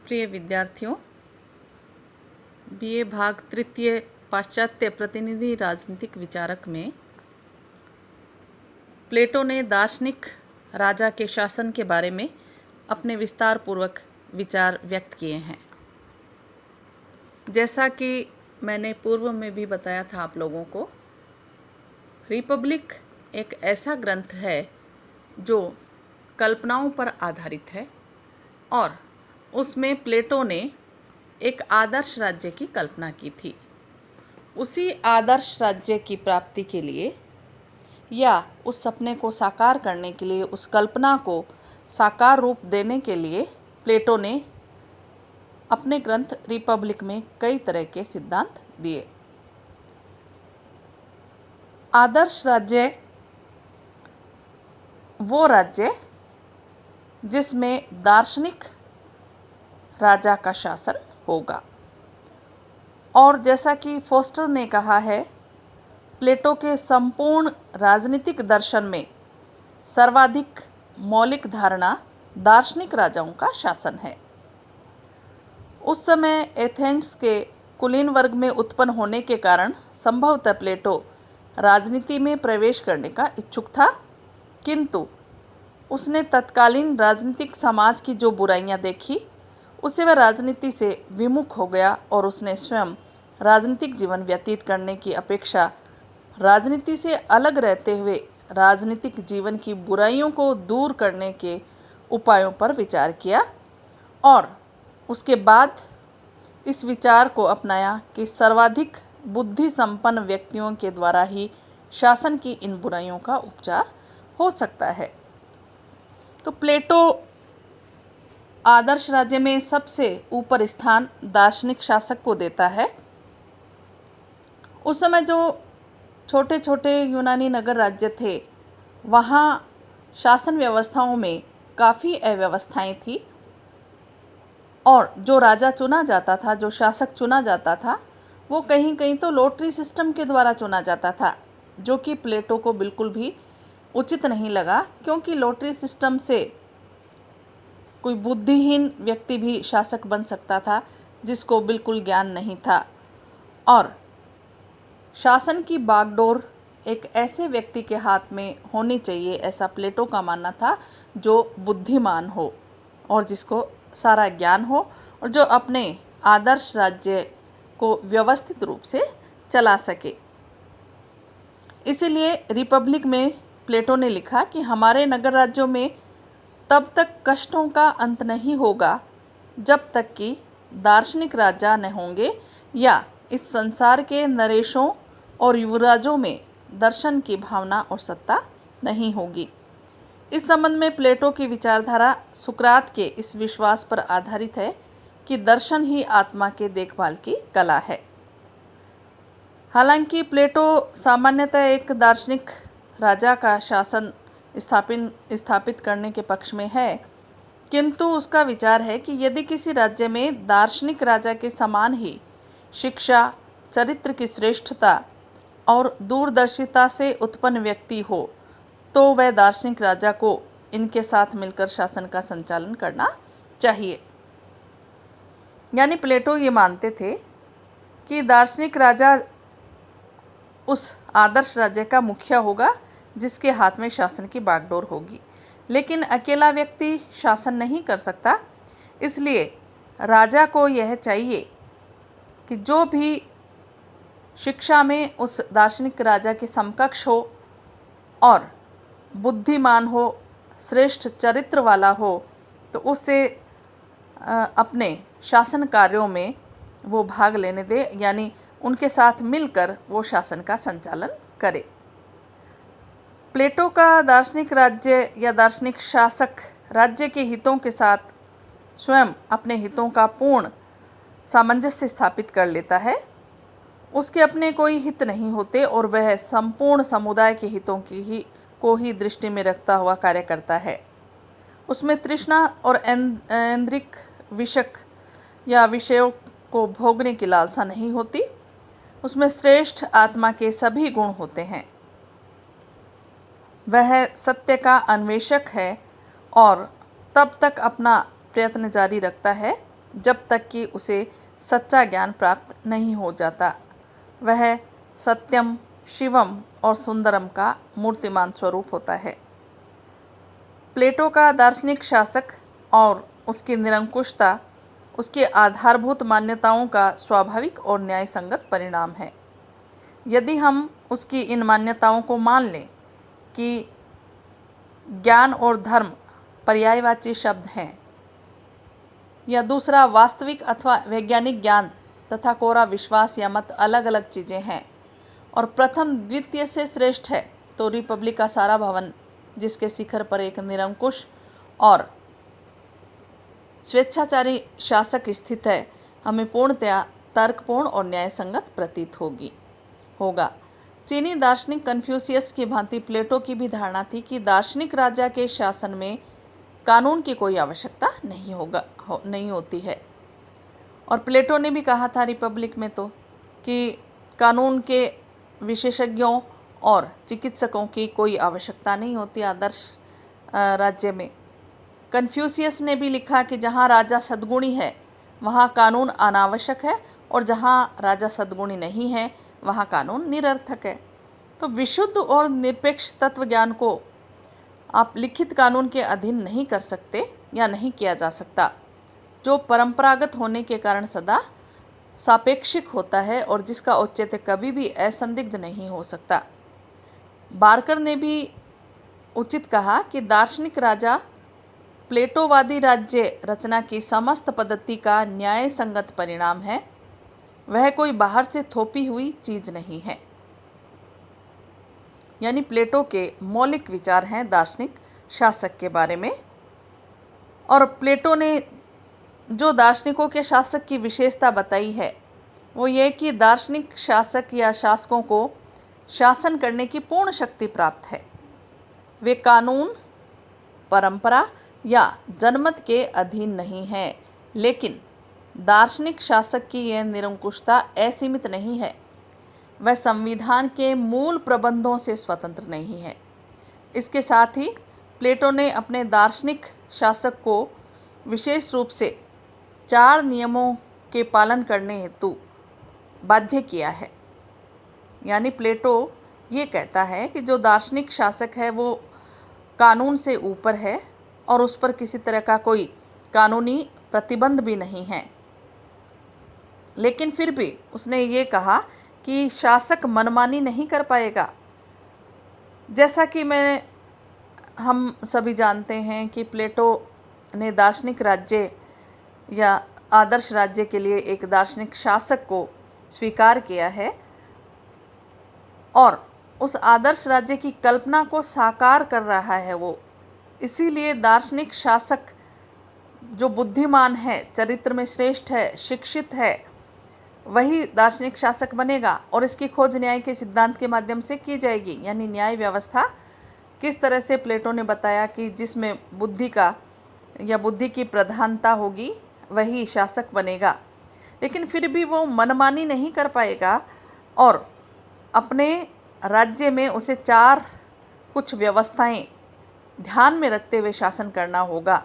प्रिय विद्यार्थियों, बीए भाग तृतीय पाश्चात्य प्रतिनिधि राजनीतिक विचारक में प्लेटो ने दार्शनिक राजा के शासन के बारे में अपने विस्तार पूर्वक विचार व्यक्त किए हैं। जैसा कि मैंने पूर्व में भी बताया था आप लोगों को, रिपब्लिक एक ऐसा ग्रंथ है जो कल्पनाओं पर आधारित है और उसमें प्लेटो ने एक आदर्श राज्य की कल्पना की थी। उसी आदर्श राज्य की प्राप्ति के लिए या उस सपने को साकार करने के लिए, उस कल्पना को साकार रूप देने के लिए प्लेटो ने अपने ग्रंथ रिपब्लिक में कई तरह के सिद्धांत दिए। आदर्श राज्य वो राज्य जिसमें दार्शनिक राजा का शासन होगा। और जैसा कि फोस्टर ने कहा है, प्लेटो के संपूर्ण राजनीतिक दर्शन में सर्वाधिक मौलिक धारणा दार्शनिक राजाओं का शासन है। उस समय एथेंस के कुलीन वर्ग में उत्पन्न होने के कारण संभवतः प्लेटो राजनीति में प्रवेश करने का इच्छुक था, किंतु उसने तत्कालीन राजनीतिक समाज की जो बुराइयां देखी उससे वह राजनीति से विमुख हो गया और उसने स्वयं राजनीतिक जीवन व्यतीत करने की अपेक्षा राजनीति से अलग रहते हुए राजनीतिक जीवन की बुराइयों को दूर करने के उपायों पर विचार किया और उसके बाद इस विचार को अपनाया कि सर्वाधिक बुद्धि संपन्न व्यक्तियों के द्वारा ही शासन की इन बुराइयों का उपचार हो सकता है। तो प्लेटो आदर्श राज्य में सबसे ऊपर स्थान दार्शनिक शासक को देता है। उस समय जो छोटे छोटे यूनानी नगर राज्य थे, वहाँ शासन व्यवस्थाओं में काफ़ी अव्यवस्थाएं थी और जो राजा चुना जाता था, जो शासक चुना जाता था, वो कहीं कहीं तो लॉटरी सिस्टम के द्वारा चुना जाता था, जो कि प्लेटो को बिल्कुल भी उचित नहीं लगा, क्योंकि लॉटरी सिस्टम से कोई बुद्धिहीन व्यक्ति भी शासक बन सकता था जिसको बिल्कुल ज्ञान नहीं था। और शासन की बागडोर एक ऐसे व्यक्ति के हाथ में होनी चाहिए, ऐसा प्लेटो का मानना था, जो बुद्धिमान हो और जिसको सारा ज्ञान हो और जो अपने आदर्श राज्य को व्यवस्थित रूप से चला सके। इसीलिए रिपब्लिक में प्लेटो ने लिखा कि हमारे नगर राज्यों में तब तक कष्टों का अंत नहीं होगा जब तक कि दार्शनिक राजा न होंगे या इस संसार के नरेशों और युवराजों में दर्शन की भावना और सत्ता नहीं होगी। इस संबंध में प्लेटो की विचारधारा सुकरात के इस विश्वास पर आधारित है कि दर्शन ही आत्मा के देखभाल की कला है। हालांकि प्लेटो सामान्यतः एक दार्शनिक राजा का शासन स्थापित करने के पक्ष में है, किंतु उसका विचार है कि यदि किसी राज्य में दार्शनिक राजा के समान ही शिक्षा, चरित्र की श्रेष्ठता और दूरदर्शिता से उत्पन्न व्यक्ति हो, तो वह दार्शनिक राजा को इनके साथ मिलकर शासन का संचालन करना चाहिए। यानी प्लेटो ये मानते थे कि दार्शनिक राजा उस आदर्श राज्य का मुखिया होगा जिसके हाथ में शासन की बागडोर होगी, लेकिन अकेला व्यक्ति शासन नहीं कर सकता। इसलिए राजा को यह चाहिए कि जो भी शिक्षा में उस दार्शनिक राजा के समकक्ष हो और बुद्धिमान हो, श्रेष्ठ चरित्र वाला हो, तो उससे अपने शासन कार्यों में वो भाग लेने दे, यानी उनके साथ मिलकर वो शासन का संचालन करे। प्लेटो का दार्शनिक राज्य या दार्शनिक शासक राज्य के हितों के साथ स्वयं अपने हितों का पूर्ण सामंजस्य स्थापित कर लेता है। उसके अपने कोई हित नहीं होते और वह संपूर्ण समुदाय के हितों को ही दृष्टि में रखता हुआ कार्य करता है। उसमें तृष्णा और ऐन्द्रिक विषक या विषयों को भोगने की लालसा नहीं होती। उसमें श्रेष्ठ आत्मा के सभी गुण होते हैं। वह सत्य का अन्वेषक है और तब तक अपना प्रयत्न जारी रखता है जब तक कि उसे सच्चा ज्ञान प्राप्त नहीं हो जाता। वह सत्यम, शिवम और सुंदरम का मूर्तिमान स्वरूप होता है। प्लेटो का दार्शनिक शासक और उसकी निरंकुशता उसकी आधारभूत मान्यताओं का स्वाभाविक और न्यायसंगत परिणाम है। यदि हम उसकी इन मान्यताओं को मान लें कि ज्ञान और धर्म पर्यायवाची शब्द हैं, या दूसरा वास्तविक अथवा वैज्ञानिक ज्ञान तथा कोरा विश्वास या मत अलग अलग चीज़ें हैं और प्रथम द्वितीय से श्रेष्ठ है, तो रिपब्लिक का सारा भवन जिसके शिखर पर एक निरंकुश और स्वेच्छाचारी शासक स्थित है, हमें पूर्णतया तर्कपूर्ण और न्यायसंगत प्रतीत होगा। चीनी दार्शनिक कन्फ्यूशियस की भांति प्लेटो की भी धारणा थी कि दार्शनिक राजा के शासन में कानून की कोई आवश्यकता नहीं होती है। और प्लेटो ने भी कहा था रिपब्लिक में तो कि कानून के विशेषज्ञों और चिकित्सकों की कोई आवश्यकता नहीं होती आदर्श राज्य में। कन्फ्यूशियस ने भी लिखा कि जहाँ राजा सद्गुणी है वहाँ कानून अनावश्यक है और जहाँ राजा सद्गुणी नहीं है वहाँ कानून निरर्थक है। तो विशुद्ध और निरपेक्ष तत्व ज्ञान को आप लिखित कानून के अधीन नहीं कर सकते या नहीं किया जा सकता, जो परंपरागत होने के कारण सदा सापेक्षिक होता है और जिसका औचित्य कभी भी असंदिग्ध नहीं हो सकता। बार्कर ने भी उचित कहा कि दार्शनिक राजा प्लेटोवादी राज्य रचना की समस्त पद्धति का न्याय संगत परिणाम है, वह कोई बाहर से थोपी हुई चीज नहीं है। यानी प्लेटो के मौलिक विचार हैं दार्शनिक शासक के बारे में। और प्लेटो ने जो दार्शनिकों के शासक की विशेषता बताई है वो ये कि दार्शनिक शासक या शासकों को शासन करने की पूर्ण शक्ति प्राप्त है। वे कानून, परंपरा या जनमत के अधीन नहीं है, लेकिन दार्शनिक शासक की यह निरंकुशता असीमित नहीं है। वह संविधान के मूल प्रबंधों से स्वतंत्र नहीं है। इसके साथ ही प्लेटो ने अपने दार्शनिक शासक को विशेष रूप से 4 नियमों के पालन करने हेतु बाध्य किया है। यानी प्लेटो ये कहता है कि जो दार्शनिक शासक है वो कानून से ऊपर है और उस पर किसी तरह का कोई कानूनी प्रतिबंध भी नहीं है। लेकिन फिर भी उसने ये कहा कि शासक मनमानी नहीं कर पाएगा। जैसा कि हम सभी जानते हैं कि प्लेटो ने दार्शनिक राज्य या आदर्श राज्य के लिए एक दार्शनिक शासक को स्वीकार किया है और उस आदर्श राज्य की कल्पना को साकार कर रहा है वो। इसीलिए दार्शनिक शासक जो बुद्धिमान है, चरित्र में श्रेष्ठ है, शिक्षित है, वही दार्शनिक शासक बनेगा और इसकी खोज न्याय के सिद्धांत के माध्यम से की जाएगी। यानी न्याय व्यवस्था किस तरह से प्लेटो ने बताया कि जिसमें बुद्धि का या बुद्धि की प्रधानता होगी वही शासक बनेगा। लेकिन फिर भी वो मनमानी नहीं कर पाएगा और अपने राज्य में उसे 4 कुछ व्यवस्थाएं ध्यान में रखते हुए शासन करना होगा।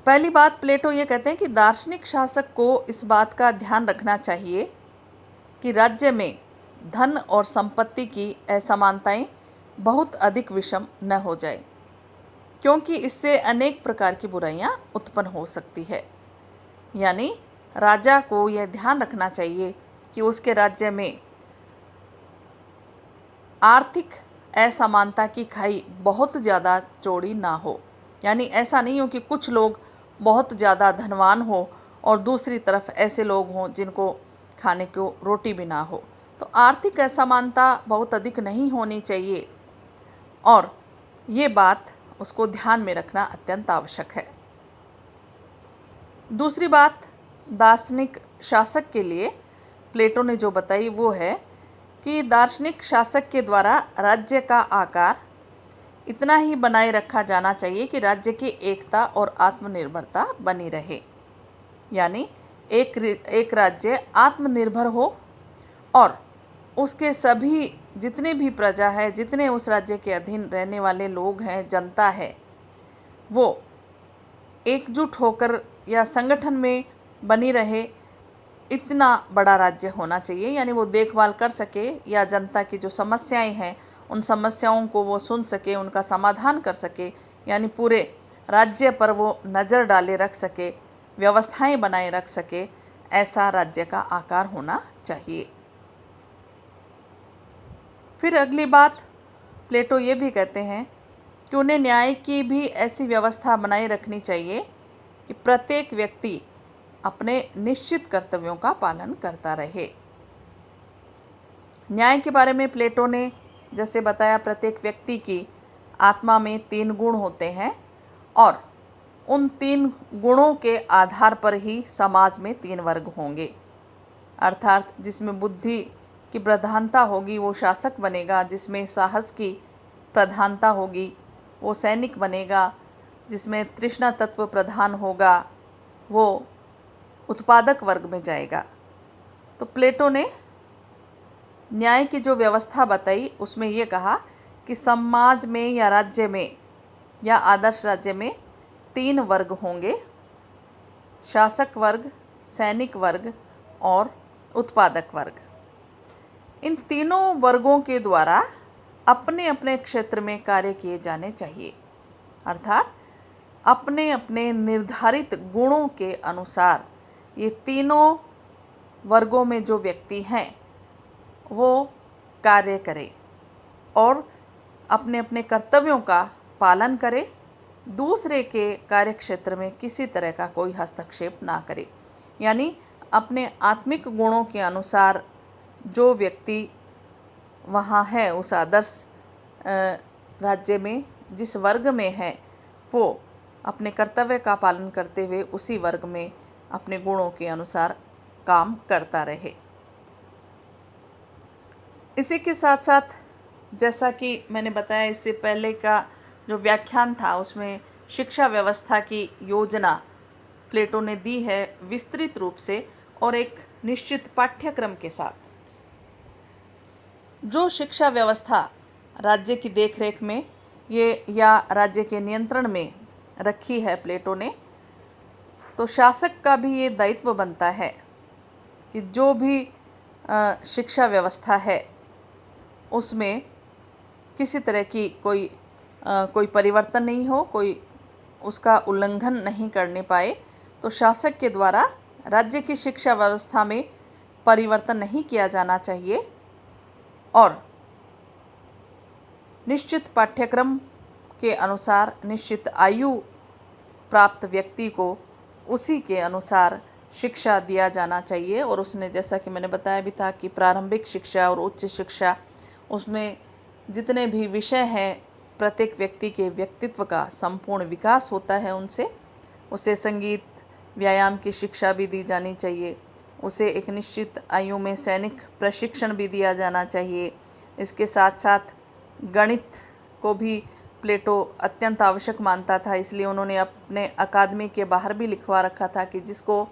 पहली बात, प्लेटो ये कहते हैं कि दार्शनिक शासक को इस बात का ध्यान रखना चाहिए कि राज्य में धन और संपत्ति की असमानताएं बहुत अधिक विषम न हो जाए, क्योंकि इससे अनेक प्रकार की बुराइयां उत्पन्न हो सकती है। यानी राजा को यह ध्यान रखना चाहिए कि उसके राज्य में आर्थिक असमानता की खाई बहुत ज़्यादा चौड़ी ना हो। यानी ऐसा नहीं हो कि कुछ लोग बहुत ज़्यादा धनवान हो और दूसरी तरफ ऐसे लोग हों जिनको खाने को रोटी भी ना हो। तो आर्थिक असमानता बहुत अधिक नहीं होनी चाहिए और ये बात उसको ध्यान में रखना अत्यंत आवश्यक है। दूसरी बात, दार्शनिक शासक के लिए प्लेटो ने जो बताई वो है कि दार्शनिक शासक के द्वारा राज्य का आकार इतना ही बनाए रखा जाना चाहिए कि राज्य की एकता और आत्मनिर्भरता बनी रहे। यानी एक राज्य आत्मनिर्भर हो और उसके सभी जितने भी प्रजा है, जितने उस राज्य के अधीन रहने वाले लोग हैं, जनता है, वो एकजुट होकर या संगठन में बनी रहे, इतना बड़ा राज्य होना चाहिए। यानी वो देखभाल कर सके या जनता की जो समस्याएं हैं उन समस्याओं को वो सुन सके, उनका समाधान कर सके, यानी पूरे राज्य पर वो नज़र डाले रख सके, व्यवस्थाएं बनाए रख सके, ऐसा राज्य का आकार होना चाहिए। फिर अगली बात, प्लेटो ये भी कहते हैं कि उन्हें न्याय की भी ऐसी व्यवस्था बनाए रखनी चाहिए कि प्रत्येक व्यक्ति अपने निश्चित कर्तव्यों का पालन करता रहे। न्याय के बारे में प्लेटो ने जैसे बताया, प्रत्येक व्यक्ति की आत्मा में 3 गुण होते हैं और उन 3 गुणों के आधार पर ही समाज में 3 वर्ग होंगे। अर्थात जिसमें बुद्धि की प्रधानता होगी वो शासक बनेगा, जिसमें साहस की प्रधानता होगी वो सैनिक बनेगा, जिसमें तृष्णा तत्व प्रधान होगा वो उत्पादक वर्ग में जाएगा। तो प्लेटो ने न्याय की जो व्यवस्था बताई उसमें ये कहा कि समाज में या राज्य में या आदर्श राज्य में 3 वर्ग होंगे, शासक वर्ग, सैनिक वर्ग और उत्पादक वर्ग। इन तीनों वर्गों के द्वारा अपने अपने क्षेत्र में कार्य किए जाने चाहिए। अर्थात अपने अपने निर्धारित गुणों के अनुसार ये तीनों वर्गों में जो व्यक्ति हैं वो कार्य करें और अपने अपने कर्तव्यों का पालन करें, दूसरे के कार्यक्षेत्र में किसी तरह का कोई हस्तक्षेप ना करे। यानी अपने आत्मिक गुणों के अनुसार जो व्यक्ति वहाँ है, उस आदर्श राज्य में जिस वर्ग में है, वो अपने कर्तव्य का पालन करते हुए उसी वर्ग में अपने गुणों के अनुसार काम करता रहे। इसी के साथ साथ जैसा कि मैंने बताया, इससे पहले का जो व्याख्यान था उसमें शिक्षा व्यवस्था की योजना प्लेटो ने दी है विस्तृत रूप से और एक निश्चित पाठ्यक्रम के साथ। जो शिक्षा व्यवस्था राज्य की देखरेख में ये या राज्य के नियंत्रण में रखी है प्लेटो ने, तो शासक का भी ये दायित्व बनता है कि जो भी शिक्षा व्यवस्था है उसमें किसी तरह की कोई परिवर्तन नहीं हो, कोई उसका उल्लंघन नहीं करने पाए। तो शासक के द्वारा राज्य की शिक्षा व्यवस्था में परिवर्तन नहीं किया जाना चाहिए और निश्चित पाठ्यक्रम के अनुसार निश्चित आयु प्राप्त व्यक्ति को उसी के अनुसार शिक्षा दिया जाना चाहिए। और उसने जैसा कि मैंने बताया भी था कि प्रारंभिक शिक्षा और उच्च शिक्षा, उसमें जितने भी विषय हैं प्रत्येक व्यक्ति के व्यक्तित्व का संपूर्ण विकास होता है उनसे। उसे संगीत व्यायाम की शिक्षा भी दी जानी चाहिए, उसे एक निश्चित आयु में सैनिक प्रशिक्षण भी दिया जाना चाहिए। इसके साथ साथ गणित को भी प्लेटो अत्यंत आवश्यक मानता था, इसलिए उन्होंने अपने अकादमी के बाहर भी लिखवा रखा था कि जिसको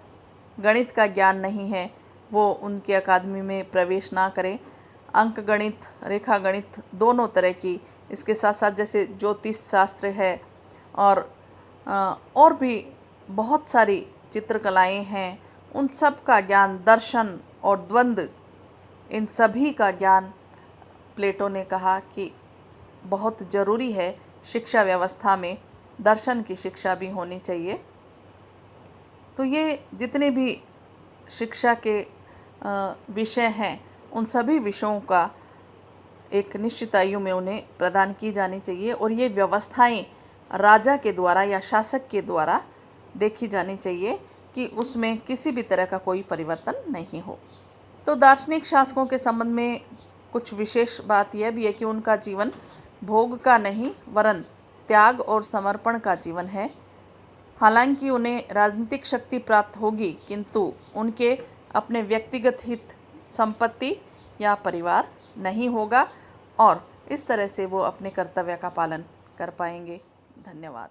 गणित का ज्ञान नहीं है वो उनके अकादमी में प्रवेश ना करें। अंक गणित, रेखा गणित दोनों तरह की, इसके साथ साथ जैसे ज्योतिष शास्त्र है और भी बहुत सारी चित्रकलाएं हैं, उन सब का ज्ञान, दर्शन और द्वंद्व, इन सभी का ज्ञान प्लेटो ने कहा कि बहुत ज़रूरी है। शिक्षा व्यवस्था में दर्शन की शिक्षा भी होनी चाहिए। तो ये जितने भी शिक्षा के विषय हैं उन सभी विषयों का एक निश्चित आयु में उन्हें प्रदान की जानी चाहिए और ये व्यवस्थाएं राजा के द्वारा या शासक के द्वारा देखी जानी चाहिए कि उसमें किसी भी तरह का कोई परिवर्तन नहीं हो। तो दार्शनिक शासकों के संबंध में कुछ विशेष बात यह भी है कि उनका जीवन भोग का नहीं वरन त्याग और समर्पण का जीवन है। हालांकि उन्हें राजनीतिक शक्ति प्राप्त होगी किंतु उनके अपने व्यक्तिगत हित, संपत्ति या परिवार नहीं होगा और इस तरह से वो अपने कर्तव्य का पालन कर पाएंगे। धन्यवाद।